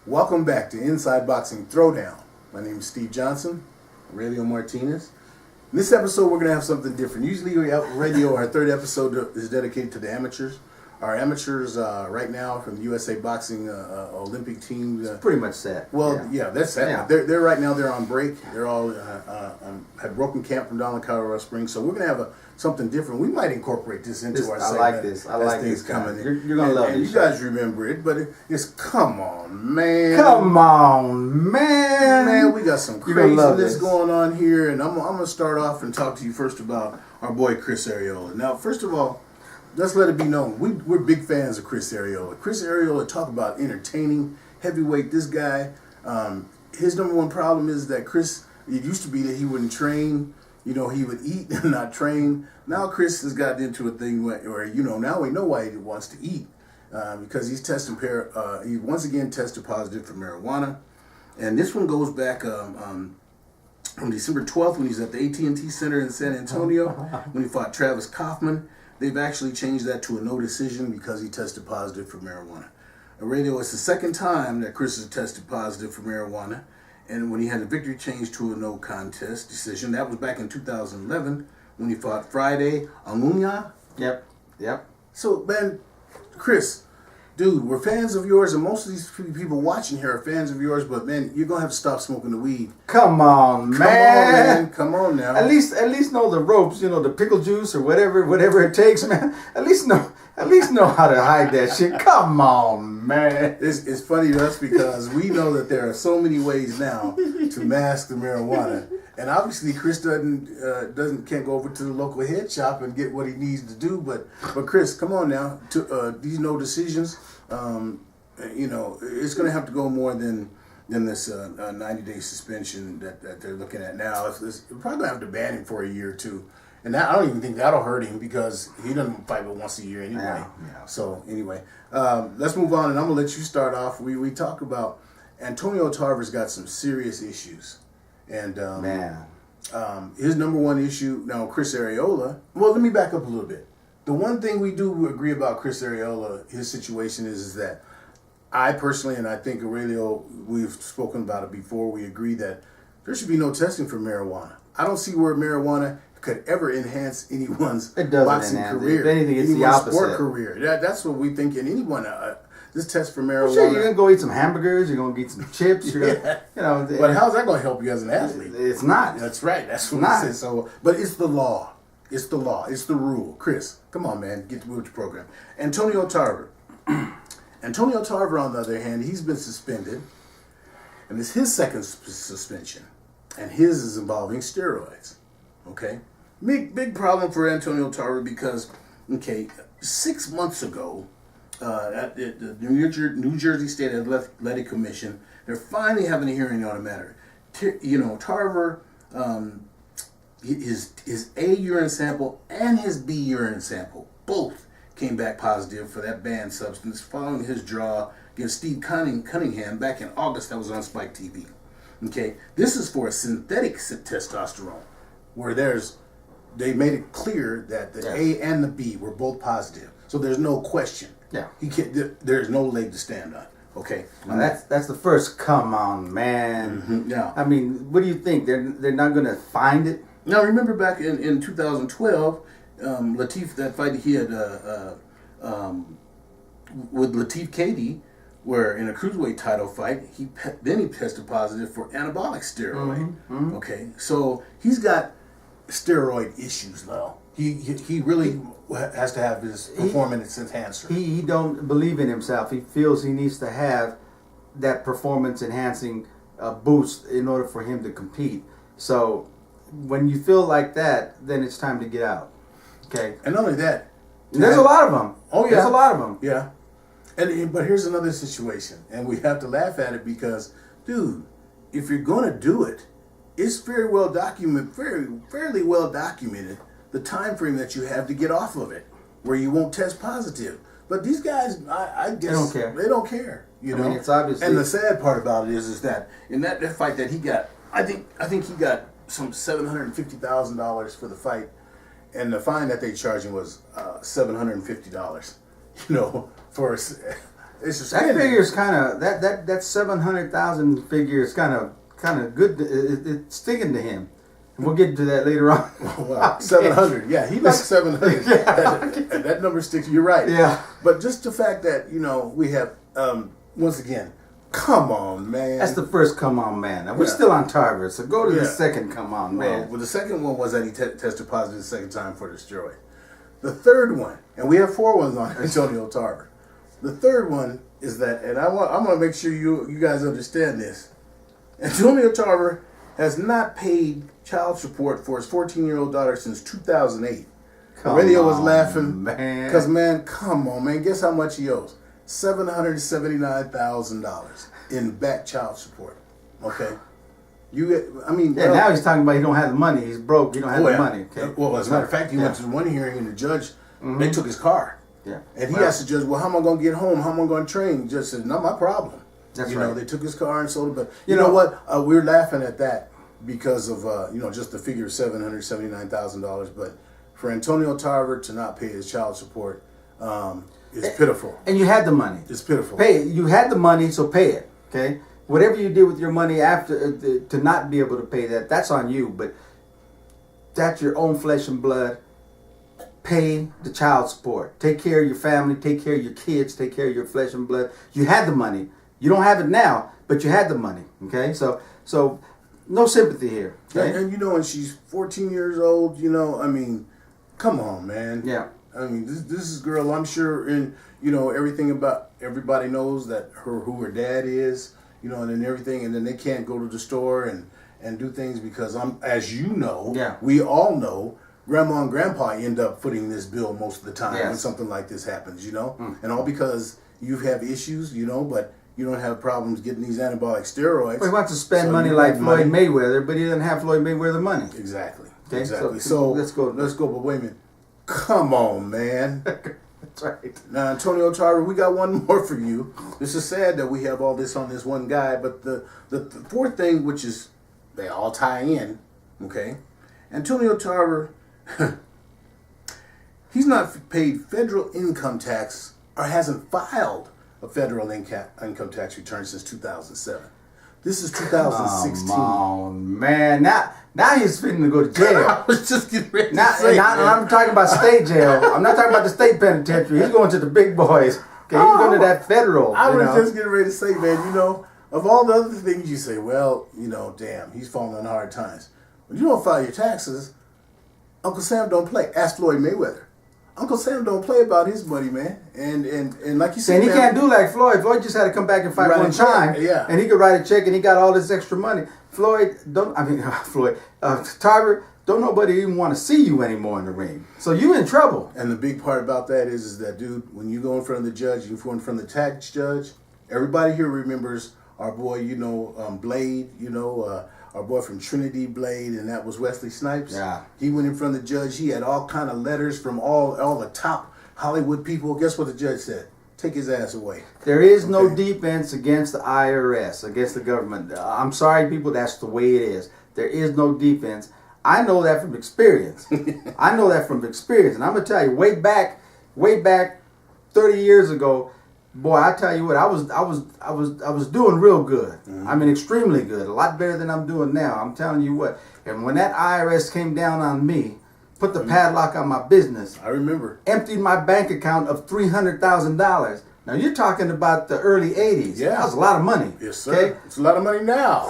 Welcome back to Inside Boxing Throwdown. My name is Steve Johnson, Aurelio Martinez. In this episode, we're going to have something different. Usually, our third episode is dedicated to the amateurs. Our amateurs right now from the USA Boxing Olympic team. Pretty much set. Well, yeah, that's set. Yeah. They're right now. They're on break. They're all had broken camp from down in Colorado Springs. So we're going to have something different. We might incorporate this into our segment. I like this. I like this coming. You're going to love this. You guys remember it, but it's come on, man. Come on, man. Man, we got some craziness going on here, and I'm going to start off and talk to you first about our boy Chris Arreola. Now, first of all, let's let it be known, we're big fans of Chris Arreola. Chris Arreola, talk about entertaining, heavyweight. This guy, his number one problem is that Chris, it used to be that he wouldn't train. You know, he would eat and not train. Now Chris has gotten into a thing where now we know why he wants to eat. Because he's he once again tested positive for marijuana. And this one goes back on December 12th when he's at the AT&T Center in San Antonio when he fought Travis Kaufman. They've actually changed that to a no decision because he tested positive for marijuana. Aurelio, it's the second time that Chris has tested positive for marijuana. And when he had a victory changed to a no contest decision, that was back in 2011 when he fought Friday Almunia. Yep. So, man, Chris, dude, we're fans of yours, and most of these people watching here are fans of yours, but, man, you're going to have to stop smoking the weed. Come on, man. Come on now. At least know the ropes, the pickle juice or whatever it takes, man. At least know how to hide that shit. Come on, man. It's funny to us because we know that there are so many ways now to mask the marijuana. And obviously Chris can't go over to the local head shop and get what he needs to do. But Chris, come on now. These no decisions, it's going to have to go more than this 90-day suspension that they're looking at now. We're probably going to have to ban him for a year or two. And I don't even think that'll hurt him because he doesn't fight but once a year anyway. Yeah. So anyway, let's move on, and I'm going to let you start off. We talk about Antonio Tarver's got some serious issues. And his number one issue, now Chris Arreola, well, let me back up a little bit. The one thing we do agree about Chris Arreola, his situation is that I personally, and I think Aurelio, we've spoken about it before, we agree that there should be no testing for marijuana. I don't see where marijuana could ever enhance anyone's boxing career. If anything, it's the opposite. Sport career. That's what we think in anyone. This test for marijuana. Well, sure, you're gonna go eat some hamburgers. You're gonna eat some chips. You're gonna, But how's that gonna help you as an athlete? It's not. That's right. That's what it says. So, but it's the law. It's the law. It's the rule. Chris, come on, man, get with your program. Antonio Tarver. Antonio Tarver, on the other hand, he's been suspended, and it's his second suspension, and his is involving steroids. Okay, big problem for Antonio Tarver because 6 months ago. At the New Jersey State Athletic Commission, they're finally having a hearing on a matter. Tarver, his A urine sample and his B urine sample both came back positive for that banned substance following his draw against Steve Cunningham back in August. That was on Spike TV. Okay, this is for a synthetic testosterone, where they made it clear that the A and the B were both positive, so there's no question. Yeah, there's no leg to stand on. Okay, now that's the first. Come on, man. Mm-hmm. Yeah. I mean, what do you think? They're not going to find it? Now remember back in 2012, Latif, that fight he had with Latif Keita, where in a cruiserweight title fight, he tested positive for anabolic steroid. Mm-hmm. Okay, so he's got steroid issues now. He really has to have his performance enhancer. He don't believe in himself. He feels he needs to have that performance enhancing boost in order for him to compete. So when you feel like that, then it's time to get out. Okay. And not only that, there's a lot of them. Oh yeah, there's a lot of them. Yeah. But here's another situation, and we have to laugh at it because, dude, if you're gonna do it, it's fairly well documented the time frame that you have to get off of it, where you won't test positive. But these guys, I guess, they don't care. They don't care. I mean, it's obviously. And the sad part about it is that in that fight that he got, I think he got some $750,000 for the fight, and the fine that they charged him was $750. For It's that figure is kind of that 700,000 figure is kind of good. It's sticking to him. We'll get into that later on. Well, 700. Yeah, he likes 700. Yeah. That number sticks. You're right. Yeah. But just the fact that, we have, once again, come on, man. That's the first come on, man. Now, we're still on Tarver, so go to the second come on, man. Well, the second one was that he tested positive the second time for the steroid. The third one, and we have 4 ones on Antonio Tarver. The third one is that, and I'm going to make sure you guys understand this. Antonio Tarver has not paid child support for his 14-year-old daughter since 2008. The radio was laughing because, man, come on, man. Guess how much he owes? $779,000 in back child support. Okay, now he's talking about he don't have the money. He's broke. He don't have the money. Okay. Well, as a matter of fact, he went to one hearing and the judge they took his car. Yeah. And he asked the judge, "Well, how am I going to get home? How am I going to train?" The judge said, "Not my problem." That's right. They took his car and sold it. But you know what? We're laughing at that because of just the figure of $779,000. But for Antonio Tarver to not pay his child support is pitiful. And you had the money. It's pitiful. Pay it. You had the money, so pay it. Okay. Whatever you did with your money after to not be able to pay that, that's on you. But that's your own flesh and blood. Pay the child support. Take care of your family. Take care of your kids. Take care of your flesh and blood. You had the money. You don't have it now, but you had the money. Okay, so no sympathy here. Okay? And and she's 14 years old. Come on, man. Yeah. This is girl. I'm sure, and everything about everybody knows that who her dad is. And then everything, and then they can't go to the store and do things because as we all know. Grandma and Grandpa end up footing this bill most of the time when something like this happens, and all because you have issues, but you don't have problems getting these anabolic steroids. Well, he wants to spend money like Floyd Mayweather, but he doesn't have Floyd Mayweather money. Exactly. Okay? Exactly. So let's go. But wait a minute. Come on, man. That's right. Now, Antonio Tarver, we got one more for you. This is sad that we have all this on this one guy, but the fourth thing, which is they all tie in, okay? Antonio Tarver. He's not paid federal income tax or hasn't filed a federal income tax return since 2007. This is 2016. Come on, man. Now he's fitting to go to jail. I was just getting ready to say and I'm talking about state jail. I'm not talking about the state penitentiary. He's going to the big boys. Okay, he's going to that federal. I was just getting ready to say, man, of all the other things you say, well, damn, he's falling on hard times. When you don't file your taxes, Uncle Sam don't play. Ask Floyd Mayweather. Uncle Sam don't play about his money, man. And like you said, and he can't do like Floyd. Floyd just had to come back and fight one time, and he could write a check, and he got all this extra money. Tarver, don't nobody even want to see you anymore in the ring. So you in trouble. And the big part about that is that, dude, when you go in front of the judge, you go in front of the tax judge. Everybody here remembers our boy, Blade, our boy from Trinity Blade, and that was Wesley Snipes. Yeah. He went in front of the judge. He had all kind of letters from all the top Hollywood people. Guess what the judge said? Take his ass away. There is no defense against the IRS, against the government. I'm sorry, people, that's the way it is. There is no defense. I know that from experience. And I'm going to tell you, way back 30 years ago, boy, I tell you what, I was doing real good. Mm-hmm. Extremely good. A lot better than I'm doing now. I'm telling you what. And when that IRS came down on me, put the padlock on my business. I remember. Emptied my bank account of $300,000. Now you're talking about the early 80s. Yeah. That was a lot of money. Yes, sir. Okay? It's a lot of money now.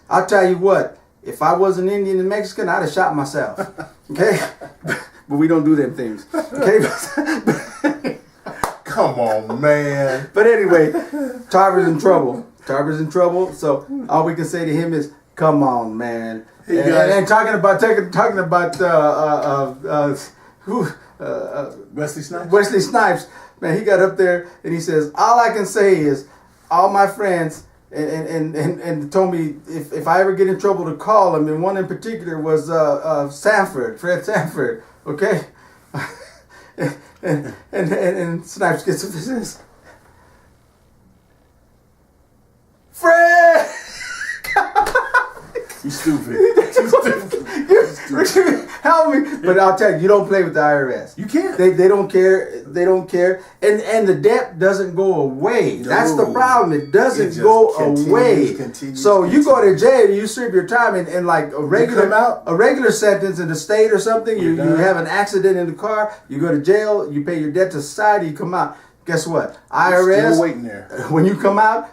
I'll tell you what, if I was an Indian and Mexican, I'd have shot myself. Okay? But we don't do them things. Okay? Come on, man. But anyway, Tarver's in trouble. So all we can say to him is, "Come on, man." And talking about Wesley Snipes. Wesley Snipes, man, he got up there and he says, "All I can say is, all my friends and told me if I ever get in trouble to call him, and one in particular was Fred Sanford." Okay. And Snipes gets up and says, "Fred!" You stupid. You stupid. Help me. But I'll tell you, you don't play with the IRS. You can't. They don't care. They don't care. And the debt doesn't go away. No. That's the problem. It doesn't go away. So you go to jail, you serve your time, and like a regular sentence in the state or something, you have an accident in the car, you go to jail, you pay your debt to society, you come out. Guess what? IRS, still waiting there. When you come out,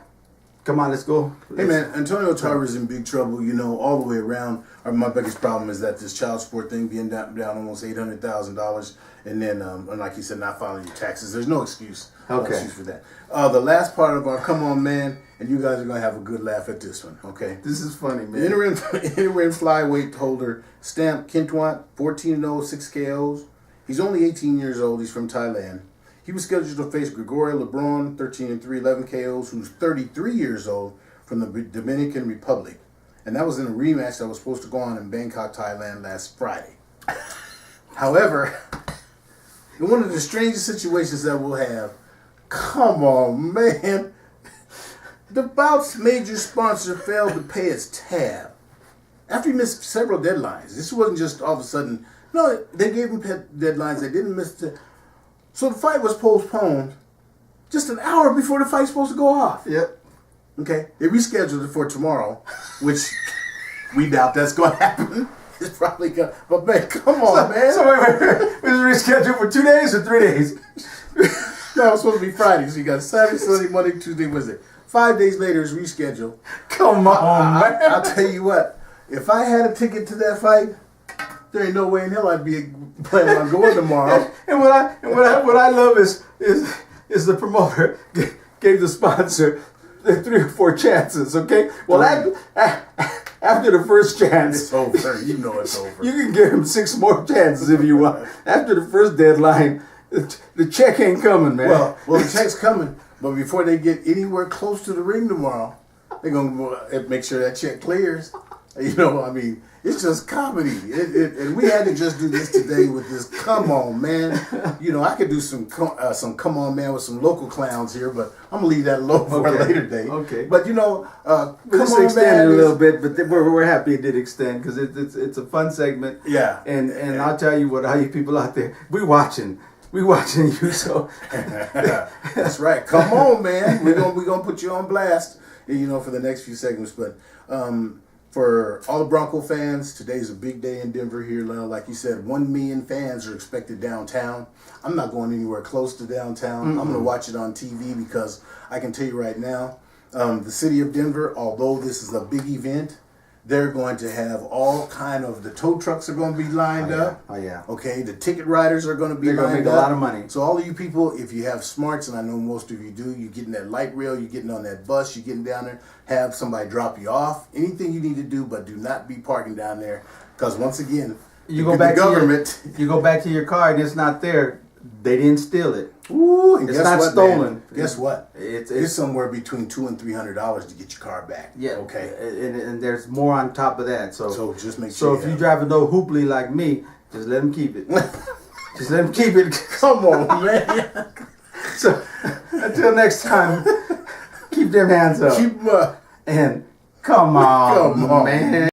come on, let's go. Hey man, Antonio Tarver's in big trouble, you know, all the way around. My biggest problem is that this child support thing being down almost $800,000, and then, and like you said, not filing your taxes. There's no excuse. Okay. No excuse for that. The last part of our Come On Man, and you guys are gonna have a good laugh at this one. Okay. This is funny, man. Interim flyweight holder Stamp Kintwat, 14-0, 6 KOs. He's only 18 years old. He's from Thailand. He was scheduled to face Gregorio Lebron, 13-3, 11 KOs, who's 33 years old, from the Dominican Republic. And that was in a rematch that was supposed to go on in Bangkok, Thailand last Friday. However, in one of the strangest situations that we'll have, come on, man. The bout's major sponsor failed to pay its tab. After he missed several deadlines. This wasn't just all of a sudden. No, they gave him deadlines. They didn't miss the... So the fight was postponed just an hour before the fight's supposed to go off. Yep. Okay. They rescheduled it for tomorrow, which we doubt that's going to happen. It's probably going to... But man, come on, man. So wait. Was it rescheduled for 2 days or 3 days? No, it was supposed to be Friday. So you got Saturday, Sunday, Monday, Tuesday, Wednesday. 5 days later, it's rescheduled. Come on, man. I'll tell you what. If I had a ticket to that fight, there ain't no way in hell I'd be planning on going tomorrow. And what I love is the promoter gave the sponsor 3 or 4 chances. Okay, well after the first chance, it's over. You know it's over. You can give him 6 more chances if you want. After the first deadline, the check ain't coming, man. Well, the check's coming, but before they get anywhere close to the ring tomorrow, they're gonna make sure that check clears. You know, I mean, it's just comedy. And we had to just do this today with this Come On Man. You know, I could do some Come On Man with some local clowns here, but I'm going to leave that alone for a later date. Okay. But, you know, Come On Man a little bit, but we're happy it did extend because it's a fun segment. Yeah. And I'll tell you what, all you people out there, we watching you, so. That's right. Come on, man. We're gonna put you on blast, you know, for the next few segments. But for all the Bronco fans, today's a big day in Denver here. Like you said, 1 million fans are expected downtown. I'm not going anywhere close to downtown. I'm going to watch it on TV because I can tell you right now, the city of Denver, although this is a big event, they're going to have all kind of, the tow trucks are going to be lined up. Oh, yeah. Okay, the ticket riders are going to be lined up. They're going to make a lot of money. So all of you people, if you have smarts, and I know most of you do, you're getting that light rail, you're getting on that bus, you're getting down there, have somebody drop you off. Anything you need to do, but do not be parking down there. Because once again, you go back to your car and it's not there. They didn't steal it. Ooh, and it's not stolen. Man? Guess what? It's somewhere between $200 and $300 to get your car back. Yeah. Okay. And there's more on top of that. So just make sure. So if you drive a no hooply like me, just let them keep it. Just let them keep it. Come on, man. So until next time, keep them hands up. Keep them up. And come on, man.